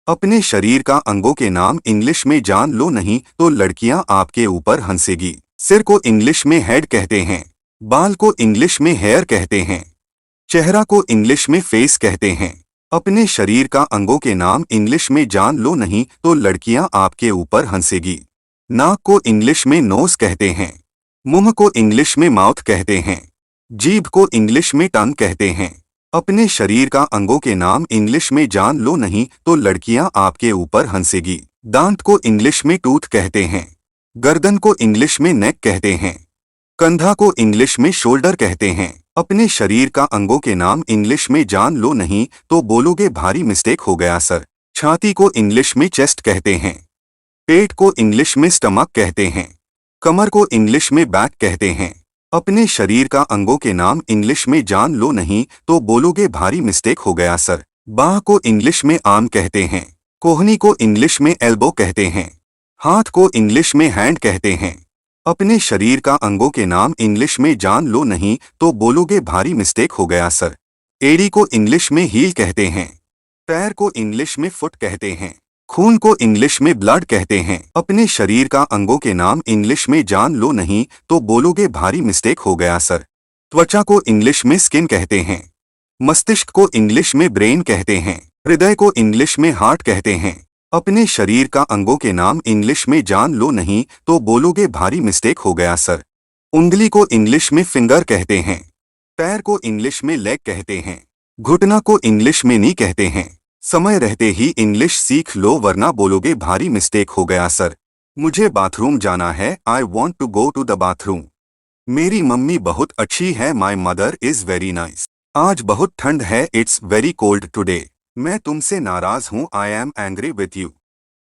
अपने शरीर का अंगों के नाम इंग्लिश में जान लो नहीं तो लड़कियां आपके ऊपर हंसेगी। सिर को इंग्लिश में हेड कहते हैं। बाल को इंग्लिश में हेयर कहते हैं। चेहरा को इंग्लिश में फेस कहते हैं। अपने शरीर का अंगों के नाम इंग्लिश में जान लो नहीं तो लड़कियां आपके ऊपर हंसेगी। नाक को इंग्लिश में नोज कहते हैं। मुंह को इंग्लिश में माउथ कहते हैं। जीभ को इंग्लिश में टंग कहते हैं। अपने शरीर का अंगों के नाम इंग्लिश में जान लो नहीं तो लड़कियां आपके ऊपर हंसेगी। दांत को इंग्लिश में टूथ कहते हैं। गर्दन को इंग्लिश में नेक कहते हैं। कंधा को इंग्लिश में शोल्डर कहते हैं। अपने शरीर का अंगों के नाम इंग्लिश में जान लो नहीं तो बोलोगे भारी मिस्टेक हो गया सर। छाती को इंग्लिश में चेस्ट कहते हैं। पेट को इंग्लिश में स्टमक कहते हैं। कमर को इंग्लिश में बैक कहते हैं। अपने शरीर का अंगों के नाम इंग्लिश में जान लो नहीं तो बोलोगे भारी मिस्टेक हो गया सर। बाह को इंग्लिश में आर्म कहते हैं। कोहनी को इंग्लिश में एल्बो कहते हैं। हाथ को इंग्लिश में हैंड कहते हैं। अपने शरीर का अंगों के नाम इंग्लिश में जान लो नहीं तो बोलोगे भारी मिस्टेक हो गया सर। एड़ी को इंग्लिश में हील कहते हैं। पैर को इंग्लिश में फुट कहते हैं। खून को इंग्लिश में ब्लड कहते हैं। अपने शरीर का अंगों के नाम इंग्लिश में जान लो नहीं तो बोलोगे भारी मिस्टेक हो गया सर। त्वचा को इंग्लिश में स्किन कहते हैं। मस्तिष्क को इंग्लिश में ब्रेन कहते हैं। हृदय को इंग्लिश में हार्ट कहते हैं। अपने शरीर का अंगों के नाम इंग्लिश में जान लो नहीं तो बोलोगे भारी मिस्टेक हो गया सर। उंगली को इंग्लिश में फिंगर कहते हैं। पैर को इंग्लिश में लेग कहते हैं। घुटना को इंग्लिश में नी कहते हैं। समय रहते ही इंग्लिश सीख लो वरना बोलोगे भारी मिस्टेक हो गया सर। मुझे बाथरूम जाना है। I want to go to the bathroom. मेरी मम्मी बहुत अच्छी है। My mother is very nice. आज बहुत ठंड है। It's very cold today. मैं तुमसे नाराज हूँ। I am angry with you.